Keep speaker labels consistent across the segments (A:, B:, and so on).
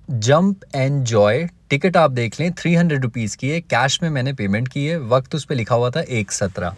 A: Jump and Joy ticket आप देख लें 300 रुपीज़ की है, कैश में मैंने पेमेंट की है, वक्त उस पर लिखा हुआ था 1:17।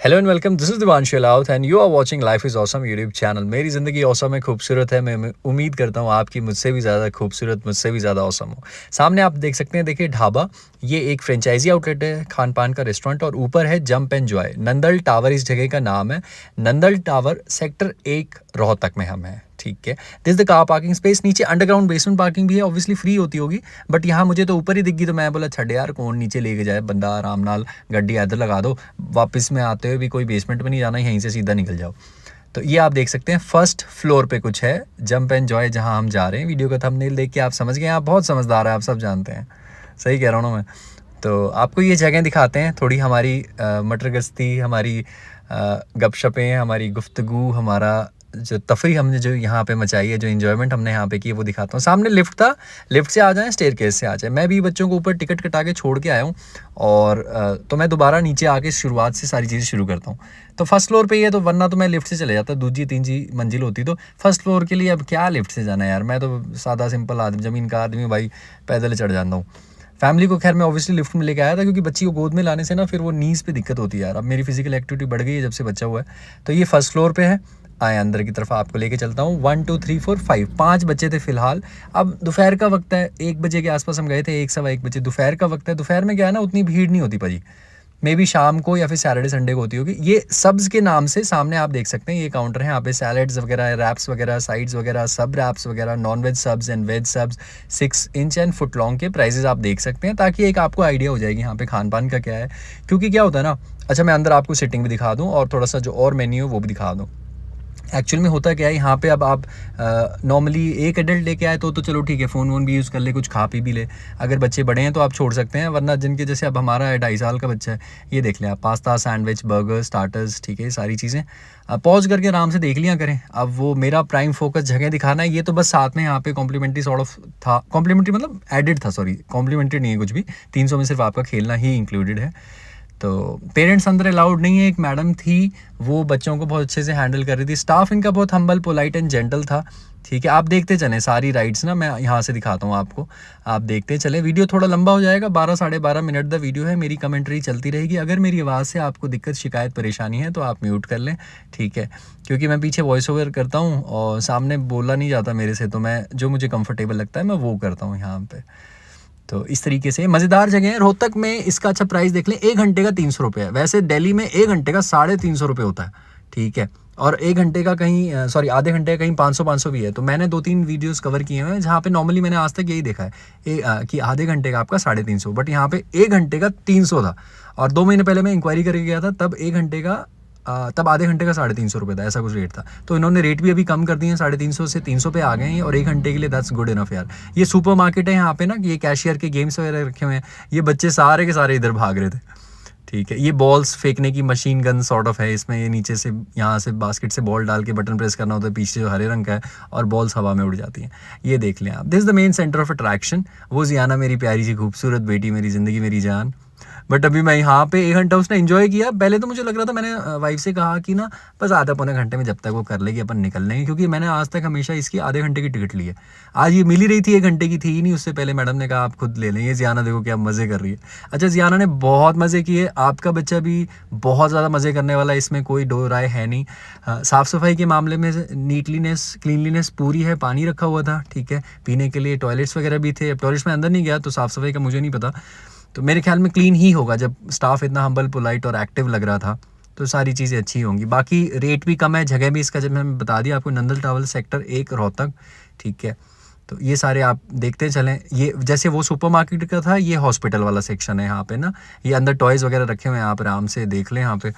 A: Hello and welcome, this is Divanshu Lauth and you are watching life is awesome YouTube channel. मेरी ज़िंदगी ऑसम है, खूबसूरत है। मैं उम्मीद करता हूँ आपकी मुझसे भी ज़्यादा खूबसूरत, मुझसे भी ज़्यादा ऑसम हो। सामने आप देख सकते हैं, देखिए ढाबा, ये एक फ्रेंचाइजी आउटलेट है, खान पान का रेस्टोरेंट, और ऊपर है jump and Joy. Nandal tower इस जगह का नाम है। नंदल टावर सेक्टर 1 रोहतक में हम हैं, ठीक है। This the car parking space. नीचे अंडरग्राउंड बेसमेंट पार्किंग भी है, ऑब्वियसली फ्री होती होगी, बट यहाँ मुझे तो ऊपर ही दिख गई, तो मैं बोला छड़ यार, कौन नीचे लेके जाए, बंदा आराम नाल गड्डी इधर लगा दो, वापस में आते हुए भी कोई बेसमेंट में नहीं जाना, यहीं से सीधा निकल जाओ। तो ये आप देख सकते हैं, फर्स्ट फ्लोर पे कुछ है, जंप एंड जॉय जहाँ हम जा रहे हैं। वीडियो का थंबनेल देख के आप समझ गए, आप बहुत समझदार है, आप सब जानते हैं, सही कह रहा हूँ ना मैं। तो आपको ये जगह दिखाते हैं, थोड़ी हमारी मटर गश्ती, हमारी गपशपें, हमारी गुफ्तगू, हमारा जो तफरी हमने जो यहाँ पे मचाई है, जो इन्जॉयमेंट हमने यहाँ पे की है, वो दिखाता हूँ। सामने लिफ्ट था, लिफ्ट से आ जाएं, स्टेयरकेस से आ जाएं। मैं भी बच्चों को ऊपर टिकट कटा के छोड़ के आया हूँ, और तो मैं दोबारा नीचे आके शुरुआत से सारी चीज़ें शुरू करता हूँ। तो फर्स्ट फ्लोर पे ही है, तो वरना तो मैं लिफ्ट से चले जाता, दूसरी तीसरी मंजिल होती। तो फर्स्ट फ्लोर के लिए अब क्या लिफ्ट से जाना है यार, मैं तो सादा सिंपल आदमी, ज़मीन का आदमी भाई, पैदल चढ़ जाता हूँ। फैमिली को खैर मैं ऑब्वियसली लिफ्ट में लेके आया था, क्योंकि बच्ची को गोद में लाने से ना फिर वो नीज़ पे दिक्कत होती है यार। अब मेरी फिजिकल एक्टिविटी बढ़ गई है जब से बच्चा हुआ है। तो ये फर्स्ट फ्लोर पे है, आए अंदर की तरफ आपको लेके चलता हूँ। 1 2 3 4 5 5 बच्चे थे फिलहाल। अब दोपहर का वक्त है, 1 बजे के आसपास हम गए थे, 1 सवा 1 बजे दोपहर का वक्त है। दोपहर में क्या है ना, उतनी भीड़ नहीं होती भाजी, मे बी शाम को या फिर सैटरडे संडे को होती होगी। ये सब्स के नाम से सामने आप देख सकते हैं, ये काउंटर है, यहाँ पे सैलड्स वगैरह, रैप्स वगैरह, साइड्स वगैरह, सब रैप्स वगैरह, non veg subs and veg subs, 6 inch and foot long के प्राइजेस आप देख सकते हैं, ताकि एक आपको आइडिया हो जाएगी यहाँ पे खान पान का क्या है। क्योंकि क्या होता है ना, अच्छा मैं अंदर आपको सिटिंग भी दिखा दूँ, और थोड़ा सा जो और मेन्यू है वो भी दिखा दूँ। एक्चुअल में होता क्या है यहाँ पे, अब आप नॉर्मली एक एडल्ट लेके आए तो चलो ठीक है, फ़ोन वोन भी यूज़ कर ले, कुछ खा पी भी ले। अगर बच्चे बड़े हैं तो आप छोड़ सकते हैं, वरना जिनके जैसे अब हमारा है, 2.5 साल का बच्चा है, ये देख लें आप, पास्ता, सैंडविच, बर्गर, स्टार्टर्स, ठीक है, सारी चीज़ें पॉज करके आराम से देख लिया करें। अब वो मेरा प्राइम फोकस जगह दिखाना है, ये तो बस साथ में यहाँ पे कॉम्प्लीमेंट्री सॉर्ट ऑफ था, कॉम्प्लीमेंट्री मतलब एडिड था, सॉरी कॉम्प्लीमेंट्री नहीं है कुछ भी, 300 में सिर्फ आपका खेलना ही इंक्लूडेड है। तो पेरेंट्स अंदर अलाउड नहीं है। एक मैडम थी, वो बच्चों को बहुत अच्छे से हैंडल कर रही थी। स्टाफ इनका बहुत हम्बल, पोलाइट एंड जेंटल था, ठीक है। आप देखते चलें सारी राइड्स ना, मैं यहाँ से दिखाता हूँ आपको, आप देखते चले। वीडियो थोड़ा लंबा हो जाएगा, 12 साढ़े 12 मिनट द वीडियो है, मेरी कमेंट्री चलती रहेगी। अगर मेरी आवाज़ से आपको दिक्कत, शिकायत, परेशानी है तो आप म्यूट कर लें, ठीक है, क्योंकि मैं पीछे वॉइस ओवर करता हूँ और सामने बोला नहीं जाता मेरे से, तो मैं जो मुझे कंफर्टेबल लगता है मैं वो करता हूँ यहाँ पे। तो इस तरीके से मज़ेदार जगह है। रोहतक में इसका अच्छा प्राइस देख लें, 1 घंटे का 300 रुपये है। वैसे दिल्ली में 1 घंटे का 350 रुपये होता है, ठीक है, और 1 घंटे का कहीं सॉरी आधे घंटे का कहीं 500 भी है। तो मैंने 2-3 वीडियोस कवर किए हुए हैं जहाँ पे नॉर्मली मैंने आज तक यही देखा है कि आधे घंटे का आपका 350, बट यहाँ पे 1 घंटे का 300 था। और 2 महीने पहले मैं इंक्वायरी करके गया था, तब 1 घंटे का तब आधे घंटे का 350 रुपये था, ऐसा कुछ रेट था। तो इन्होंने रेट भी अभी कम कर दिए हैं, 350 से 300 पे आ गए हैं, और 1 घंटे के लिए दैट्स गुड इनफ यार। ये सुपर मार्केट है यहाँ पे ना, ये कैशियर के गेम्स वगैरह रखे हुए हैं। ये बच्चे सारे के सारे इधर भाग रहे थे, ठीक है। ये बॉल्स फेंकने की मशीन गन सॉर्ट ऑफ है इसमें। ये नीचे से, यहाँ से बास्केट से बॉल डाल के बटन प्रेस करना होता है, पीछे जो हरे रंग का है, और बॉल्स हवा में उड़ जाती हैं। ये देख लें आप, this is the main centre of attraction. वो जियाना, मेरी प्यारी सी खूबसूरत बेटी, मेरी ज़िंदगी, मेरी जान। बट अभी मैं यहाँ पे 1 घंटा उसने एंजॉय किया। पहले तो मुझे लग रहा था, मैंने वाइफ से कहा कि ना बस आधा पौने घंटे में जब तक वो कर लेगी अपन निकल लेंगे, क्योंकि मैंने आज तक हमेशा इसकी आधे घंटे की टिकट ली है। आज ये मिली रही थी, 1 घंटे की थी ही नहीं। उससे पहले मैडम ने कहा आप खुद ले लें। ये जियाना देखो क्या मज़े कर रही है। अच्छा, जियाना ने बहुत मज़े किए, आपका बच्चा भी बहुत ज़्यादा मज़े करने वाला है, इसमें कोई दो राय है नहीं। साफ़ सफाई के मामले में नीटलीनेस, क्लीनलीनेस पूरी है। पानी रखा हुआ था, ठीक है, पीने के लिए। टॉयलेट्स वगैरह भी थे। अब टॉयलेट्स में अंदर नहीं गया तो साफ़ सफाई का मुझे नहीं पता, तो मेरे ख्याल में क्लीन ही होगा। जब स्टाफ इतना हम्बल, पोलाइट और एक्टिव लग रहा था तो सारी चीज़ें अच्छी होंगी। बाकी रेट भी कम है, जगह भी इसका जब मैंने बता दिया आपको, नंदल टावर सेक्टर 1 रोहतक, ठीक है। तो ये सारे आप देखते चलें। ये जैसे वो सुपरमार्केट का था, ये हॉस्पिटल वाला सेक्शन है यहाँ पे ना। ये अंदर टॉयज़ वगैरह रखे हुए हैं, आप आराम से देख लें यहाँ पे।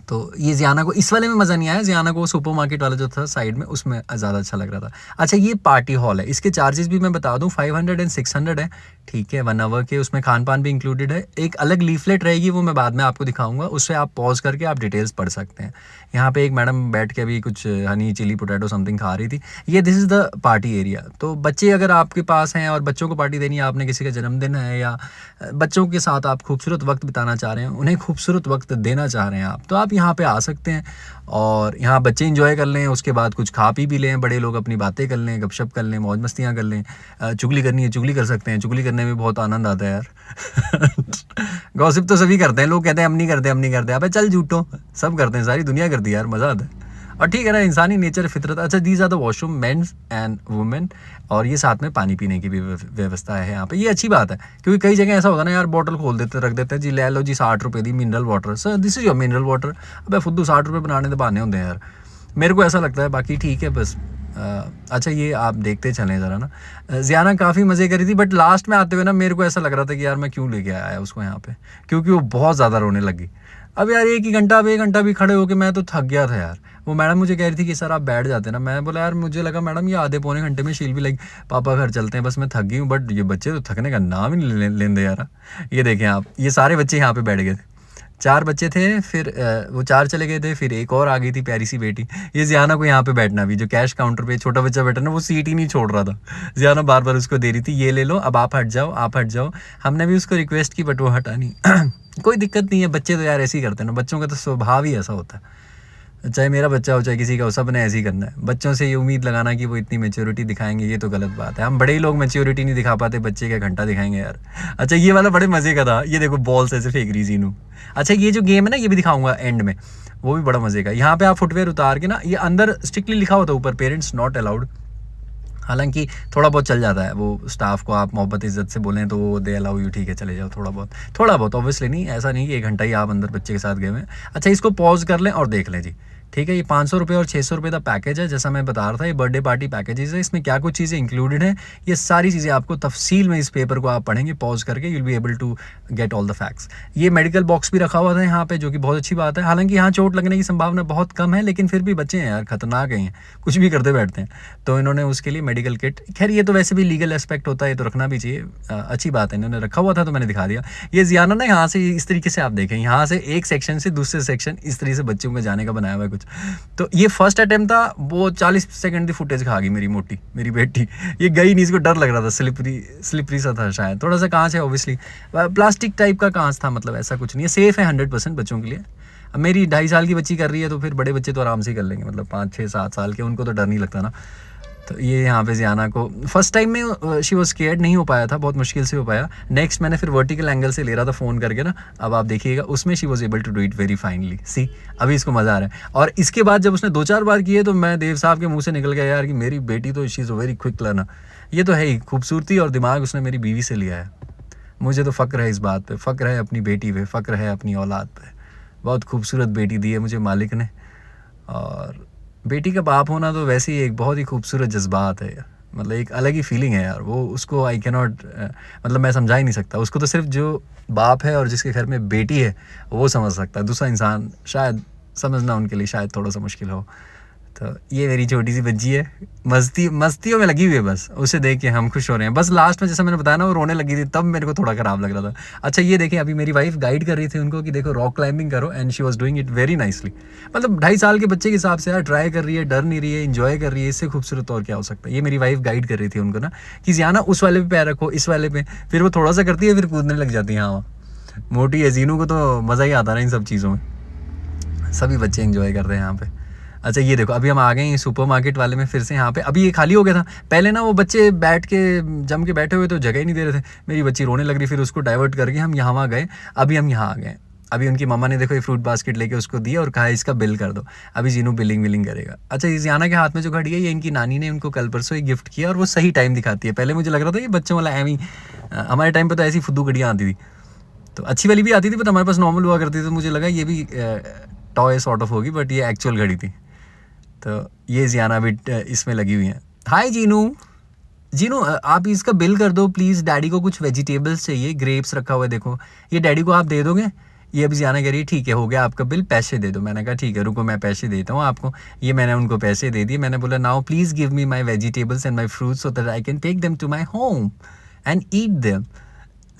A: तो ये जियाना को इस वाले में मज़ा नहीं आया। जियाना को सुपरमार्केट वाला जो था साइड में, उसमें ज़्यादा अच्छा लग रहा था। अच्छा, ये पार्टी हॉल है, इसके चार्जेस भी मैं बता दूं, 500 एंड 600 है, ठीक है, 1 आवर के। उसमें खान पान भी इंक्लूडेड है। एक अलग लीफलेट रहेगी, वो मैं बाद में आपको दिखाऊंगा, उससे आप पॉज करके आप डिटेल्स पढ़ सकते हैं। यहाँ पे एक मैडम बैठ के अभी कुछ हनी चिली पोटैटो समथिंग खा रही थी। ये this is the party area. तो बच्चे अगर आपके पास हैं और बच्चों को पार्टी देनी है, आपने किसी का जन्मदिन है या बच्चों के साथ आप खूबसूरत वक्त बिताना चाह रहे हैं, उन्हें खूबसूरत वक्त देना चाह रहे हैं आप, तो आप यहाँ पे आ सकते हैं और यहाँ बच्चे इंजॉय कर लें, उसके बाद कुछ खा पी भी लें, बड़े लोग अपनी बातें कर लें, गपशप कर लें, मौज मस्तियाँ कर लें, चुगली करनी है चुगली कर सकते हैं, चुगली करने में बहुत आनंद आता है यार। गॉसिप तो सभी करते हैं, लोग कहते हैं हम नहीं करते हम नहीं करते, अबे चल झूठो, सब करते हैं, सारी दुनिया करती है यार, मज़ा आता है। और ठीक है ना, इंसानी नेचर फितरत। अच्छा, these are the washroom men's and women, और ये साथ में पानी पीने की भी व्यवस्था है यहाँ पे, ये अच्छी बात है, क्योंकि कई जगह ऐसा होता है ना यार, बॉटल खोल देते रख देते हैं जी, ले लो जी 60 रुपये दी mineral water, sir this is your mineral water. अब फुद्दू 60 रुपये बनाने तो बहाने होते हैं यार, मेरे को ऐसा लगता है, बाकी ठीक है बस। अच्छा ये आप देखते चलें ज़रा ना, ज़ियाना काफ़ी मज़े करी थी, बट लास्ट में आते हुए ना मेरे को ऐसा लग रहा था कि यार मैं क्यों लेके आया उसको यहाँ पे, क्योंकि वो बहुत ज़्यादा रोने लगी। अब यार एक घंटा भी खड़े होके मैं तो थक गया था यार। वो मैडम मुझे कह रही थी कि सर आप बैठ जाते ना, मैं बोला यार मुझे लगा मैडम ये आधे पौने घंटे में शील भी लगी, पापा घर चलते हैं, बस मैं थक गई हूँ। बट ये बच्चे तो थकने का नाम ही नहीं लेंदे यार। ये देखें आप, ये सारे बच्चे यहाँ पे बैठ गए थे, 4 बच्चे थे, फिर वो 4 चले गए थे, फिर एक और आ गई थी प्यारी सी बेटी। ये ज़ियाना को यहाँ पे बैठना भी, जो कैश काउंटर पे छोटा बच्चा बैठा ना, वो सीट ही नहीं छोड़ रहा था, ज़ियाना बार बार उसको दे रही थी, ये ले लो, अब आप हट जाओ आप हट जाओ। हमने भी उसको रिक्वेस्ट की बट वो हटा नहीं। कोई दिक्कत नहीं है, बच्चे तो यार ऐसे ही करते हैं ना, बच्चों का तो स्वभाव ही ऐसा होता है, चाहे मेरा बच्चा हो चाहे किसी का हो, सब ने ऐसे ही करना है। बच्चों से ये उम्मीद लगाना कि वो इतनी मैच्योरिटी दिखाएंगे, ये तो गलत बात है। हम बड़े ही लोग मैच्योरिटी नहीं दिखा पाते, बच्चे क्या घंटा दिखाएंगे यार। अच्छा ये वाला बड़े मज़े का था, ये देखो बॉल्स ऐसे फेंक रही जीनू। अच्छा ये जो गेम है ना, ये भी दिखाऊंगा एंड में, वो भी बड़ा मज़े का। यहाँ पे आप फुटवेयर उतार के ना, ये अंदर स्ट्रिक्टली लिखा होता है ऊपर, पेरेंट्स नॉट अलाउड, हालांकि थोड़ा बहुत चल जाता है, वो स्टाफ को आप मोहब्बत इज़्ज़त से बोलें तो वो दे अलाउ यू, ठीक है चले जाओ, थोड़ा बहुत ऑब्वियसली नहीं, ऐसा नहीं कि 1 घंटा ही आप अंदर बच्चे के साथ गए हुए हैं। अच्छा इसको पॉज कर लें और देख लें जी, ठीक है। ये 500 रुपये और 600 रुपये का पैकेज है, जैसा मैं बता रहा था, ये बर्थडे पार्टी पैकेजेस है। इसमें क्या कुछ चीज़ें इंक्लूडेड हैं, ये सारी चीज़ें आपको तफसील में इस पेपर को आप पढ़ेंगे पॉज करके, you will be able to get all the facts. ये मेडिकल बॉक्स भी रखा हुआ था यहाँ पे, जो कि बहुत अच्छी बात है। हालांकि यहाँ चोट लगने की संभावना बहुत कम है, लेकिन फिर भी बच्चे हैं यार, खतरनाक हैं, कुछ भी करते बैठते हैं, तो इन्होंने उसके लिए मेडिकल किट, खैर ये तो वैसे भी लीगल एस्पेक्ट होता है, ये तो रखना भी चाहिए, अच्छी बात है, इन्होंने रखा हुआ था तो मैंने दिखा दिया। ये ज़ियाना ना यहाँ से इस तरीके से आप देखें, यहाँ से एक सेक्शन से दूसरे सेक्शन इस तरीके से बच्चों के जाने का बनाया हुआ है कुछ। तो ये फर्स्ट अटेम्प्ट था, वो 40 सेकंड की फुटेज खा गई मेरी बेटी, ये गई नहीं, इसको डर लग रहा था, स्लिपरी सा था शायद, थोड़ा सा कांच है ऑब्वियसली, प्लास्टिक टाइप का कांच था, मतलब ऐसा कुछ नहीं है, सेफ है 100% बच्चों के लिए। अब मेरी 2.5 साल की बच्ची कर रही है, तो फिर बड़े बच्चे तो आराम से कर लेंगे, मतलब 5, 6, 7 साल के, उनको तो डर नहीं लगता ना। तो ये यहाँ पे ज़ियाना को फर्स्ट टाइम में शी वॉज स्केयर्ड, नहीं हो पाया था, बहुत मुश्किल से हो पाया। नेक्स्ट मैंने फिर वर्टिकल एंगल से ले रहा था फ़ोन करके ना, अब आप देखिएगा उसमें she was able to do it very finely, see अभी इसको मज़ा आ रहा है। और इसके बाद जब उसने 2-4 बार किए, तो मैं देव साहब के मुँह से निकल गया यार कि मेरी बेटी तो she is very quick learner. ये तो है ही, खूबसूरती और दिमाग उसने मेरी बीवी से लिया है, मुझे तो फ़क्र है इस बात पे, फ़क्र है अपनी बेटी पे, फ़क्र है अपनी औलाद पे। बहुत खूबसूरत बेटी दी है मुझे मालिक ने, और बेटी का बाप होना तो वैसे ही एक बहुत ही खूबसूरत जज्बात है यार, मतलब एक अलग ही फीलिंग है यार, वो उसको आई कैनॉट, मतलब मैं समझा ही नहीं सकता उसको, तो सिर्फ जो बाप है और जिसके घर में बेटी है वो समझ सकता है, दूसरा इंसान शायद समझना उनके लिए शायद थोड़ा सा मुश्किल हो। तो ये मेरी छोटी सी बच्ची है, मस्तियों में लगी हुई है, बस उसे देख के हम खुश हो रहे हैं। बस लास्ट में जैसा मैंने बताया ना, वो रोने लगी थी, तब मेरे को थोड़ा ख़राब लग रहा था। अच्छा ये देखें, अभी मेरी वाइफ गाइड कर रही थी उनको कि देखो रॉक क्लाइंबिंग करो, and she was doing it very nicely. मतलब 2.5 साल के बच्चे के हिसाब से यार ट्राई कर रही है, डर नहीं रही है, इंजॉय कर रही है, इससे खूबसूरत और क्या हो सकता है। ये मेरी वाइफ गाइड कर रही थी उनको ना, कि ज़ियाना उस वाले पे पैर रखो, इस वाले पे, फिर वो थोड़ा सा करती है, फिर कूदने लग जाती है। हाँ मोटी है, जीनू को तो मज़ा ही आता ना इन सब चीज़ों में, सभी बच्चे इंजॉय कर रहे हैं यहाँ पे। अच्छा ये देखो, अभी हम आ गए हैं सुपरमार्केट वाले में फिर से, यहाँ पे अभी ये खाली हो गया था। पहले ना वो बच्चे बैठ के जम के बैठे हुए तो जगह ही नहीं दे रहे थे, मेरी बच्ची रोने लग रही, फिर उसको डाइवर्ट करके हम यहाँ गए। अभी हम यहाँ आ गए, अभी उनकी मम्मा ने देखो ये फ्रूट बास्केट लेके उसको दिया और कहा इसका बिल कर दो, अभी जीनू बिलिंग करेगा। अच्छा ज़ियाना के हाथ में जो घड़ी है, ये इनकी नानी ने उनको कल परसों ही गिफ्ट किया, और वो सही टाइम दिखाती है। पहले मुझे लग रहा था ये बच्चों वाला एम ही, हमारे टाइम पर तो ऐसी फुद्दू घड़ियाँ आती थी, तो अच्छी वाली भी आती थी, बट हमारे पास नॉर्मल हुआ करती थी, तो मुझे लगा ये भी टॉय सॉर्ट ऑफ होगी, बट ये एक्चुअल घड़ी थी। तो ये ज़ियाना भी इसमें लगी हुई हैं। हाय जीनू आप इसका बिल कर दो प्लीज़, डैडी को कुछ वेजिटेबल्स चाहिए, ग्रेप्स रखा हुआ है देखो, ये डैडी को आप दे दोगे। ये अभी ज़ियाना कह रही है ठीक है हो गया आपका बिल, पैसे दे दो। मैंने कहा ठीक है रुको मैं पैसे देता हूँ आपको। ये मैंने उनको पैसे दे दिए, मैंने बोला now please give me my vegetables and my fruits so that I can take them to my home and eat them.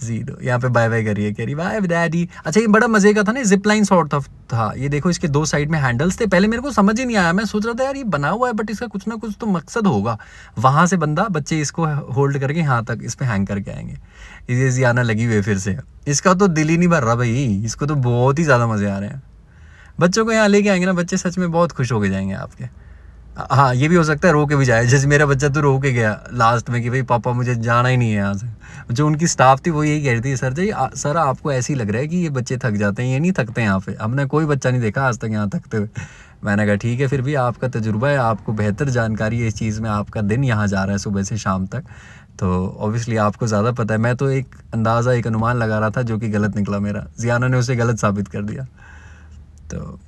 A: Zero यहाँ पे बाय बाय करिए, कह रही बाय डैडी। अच्छा ये बड़ा मजे का था ना, जिप लाइन सॉर्ट ऑफ था। ये देखो इसके 2 साइड में हैंडल्स थे, पहले मेरे को समझ ही नहीं आया, मैं सोच रहा था यार ये बना हुआ है बट इसका कुछ ना कुछ तो मकसद होगा। वहां से बच्चे इसको होल्ड करके यहाँ तक इस पे हैंग करके आएंगे। ये ज़ियाना लगी हुई है फिर से, इसका तो दिल ही नहीं भर रहा भाई, इसको तो बहुत ही ज़्यादा मज़े आ रहे हैं। बच्चों को यहाँ लेके आएंगे ना, बच्चे सच में बहुत खुश होके जाएंगे आपके। हाँ, ये भी हो सकता है रो के भी जाए, जैसे मेरा बच्चा तो रो के गया लास्ट में कि भाई पापा मुझे जाना ही नहीं है यहाँ से। जो उनकी स्टाफ थी वो यही कह रही थी, सर जी सर आपको ऐसे ही लग रहा है कि ये बच्चे थक जाते हैं, ये नहीं थकते यहाँ पे, हमने कोई बच्चा नहीं देखा आज तक यहाँ थकते हुए। मैंने कहा ठीक है, फिर भी आपका तजुर्बा है, आपको बेहतर जानकारी है इस चीज़ में, आपका दिन यहाँ जा रहा है सुबह से शाम तक, तो ऑब्वियसली आपको ज़्यादा पता है। मैं तो एक अंदाज़ा, एक अनुमान लगा रहा था जो कि गलत निकला मेरा, जियाना ने उसे गलत साबित कर दिया। तो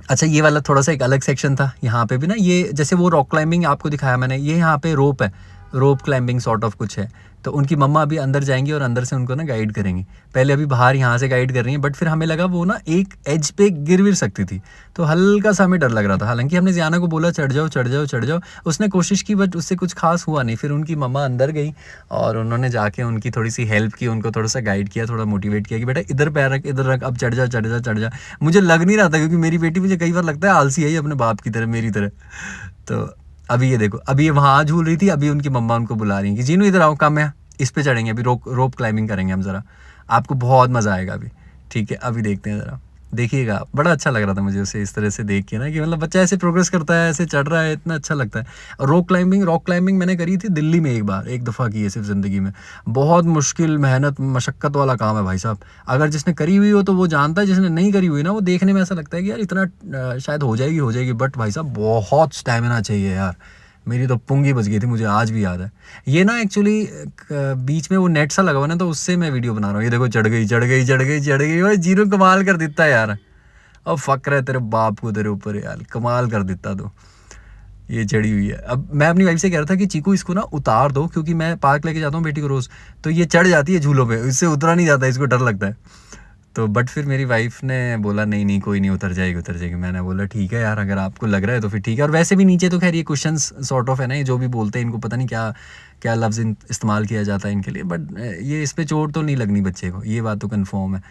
A: अच्छा, ये वाला थोड़ा सा एक अलग सेक्शन था। यहाँ पे भी ना, ये जैसे वो रॉक क्लाइंबिंग आपको दिखाया मैंने, ये यहाँ पे रोप है, रोप क्लाइंबिंग सॉर्ट ऑफ कुछ है। तो उनकी मम्मा अभी अंदर जाएंगी और अंदर से उनको ना गाइड करेंगी। पहले अभी बाहर यहाँ से गाइड कर रही हैं, बट फिर हमें लगा वो ना एक एज पे गिर भी सकती थी, तो हल्का सा हमें डर लग रहा था। हालांकि हमने जियाना को बोला चढ़ जाओ चढ़ जाओ चढ़ जाओ, उसने कोशिश की बट उससे कुछ खास हुआ नहीं। फिर उनकी मम्मा अंदर गई और उन्होंने जाके उनकी थोड़ी सी हेल्प की, उनको थोड़ा सा गाइड किया, थोड़ा मोटिवेट किया कि बेटा इधर पैर रख, इधर रख, अब चढ़ जा चढ़ जा चढ़ जा। मुझे लग नहीं रहा था, क्योंकि मेरी बेटी मुझे कई बार लगता है आलसी है अपने बाप की तरह, मेरी तरह। तो अभी ये देखो, अभी ये वहाँ झूल रही थी, अभी उनकी मम्मा उनको बुला रही है कि जीनू इधर आओ, कम है, इस पे चढ़ेंगे अभी, रोप क्लाइंबिंग करेंगे हम ज़रा, आपको बहुत मज़ा आएगा अभी। ठीक है, अभी देखते हैं ज़रा, देखिएगा। बड़ा अच्छा लग रहा था मुझे उसे इस तरह से देख के ना, कि मतलब बच्चा ऐसे प्रोग्रेस करता है, ऐसे चढ़ रहा है, इतना अच्छा लगता है। और रॉक क्लाइंबिंग मैंने करी थी दिल्ली में एक दफ़ा की है सिर्फ ज़िंदगी में। बहुत मुश्किल, मेहनत, मशक्क़त वाला काम है भाई साहब। अगर जिसने करी हुई हो तो वो जानता है, जिसने नहीं करी हुई ना, वो देखने में ऐसा लगता है कि यार इतना शायद हो जाएगी, बट भाई साहब बहुत स्टैमिना चाहिए यार। मेरी तो पुंगी बच गई थी, मुझे आज भी याद है। ये ना एक्चुअली बीच में वो नेट सा लगा हुआ ना, तो उससे मैं वीडियो बना रहा हूँ। ये देखो चढ़ गई भाई, जीरो कमाल कर देता है यार। अब फ़क्र है तेरे बाप को तेरे ऊपर यार, कमाल कर देता। तो ये चढ़ी हुई है। अब मैं अपनी वाइफ से कह रहा था कि चीकू इसको ना उतार दो, क्योंकि मैं पार्क लेके जाता हूँ बेटी को रोज़, तो ये चढ़ जाती है झूलों पे, इससे उतरा नहीं जाता, इसको डर लगता है। तो बट फिर मेरी वाइफ ने बोला नहीं कोई नहीं, उतर जाएगी। मैंने बोला ठीक है यार, अगर आपको लग रहा है तो फिर ठीक है। और वैसे भी नीचे तो खैर ये कुशन्स सॉर्ट ऑफ है ना, ये जो भी बोलते हैं, इनको पता नहीं क्या क्या लफ्ज़ इस्तेमाल किया जाता है इनके लिए, बट ये इस पर चोट तो नहीं लगनी बच्चे को, ये बात तो कन्फर्म है।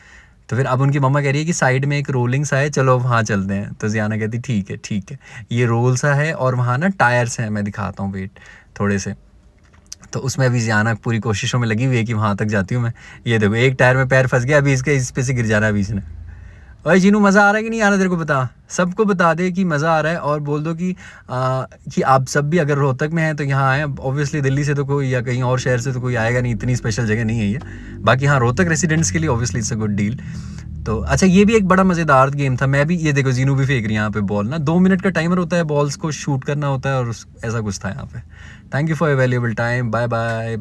A: तो फिर अब उनकी मम्मा कह रही है कि साइड में एक रोलिंग सा है, चलो वहाँ चलते हैं। तो जियाना कहती ठीक है, ये रोल सा है और वहाँ ना टायर्स हैं, मैं दिखाता हूँ वेट थोड़े से। तो उसमें अभी जियाना पूरी कोशिशों में लगी हुई है कि वहाँ तक जाती हूँ मैं। ये देखो एक टायर में पैर फंस गया, अभी इस पे से गिर जा रहा है अभी इसने। भाई जीनू मज़ा आ रहा है कि नहीं आ रहा तेरे को, बता, सबको बता दे कि मज़ा आ रहा है। और बोल दो कि आप सब भी अगर रोहतक में हैं तो यहाँ आएँ। ऑब्वियसली दिल्ली से तो कोई या कहीं और शहर से तो कोई आएगा नहीं, इतनी स्पेशल जगह नहीं है ये। बाकी हाँ, रोहतक रेसिडेंट्स के लिए obviously it's a good deal. तो अच्छा, ये भी एक बड़ा मज़ेदार गेम था। मैं भी, ये देखो जीनू भी फेंक रही है यहाँ पे बॉल ना, 2 मिनट का टाइमर होता है, बॉल्स को शूट करना होता है, और ऐसा कुछ था यहाँ पे। Thank you for your valuable time, bye bye.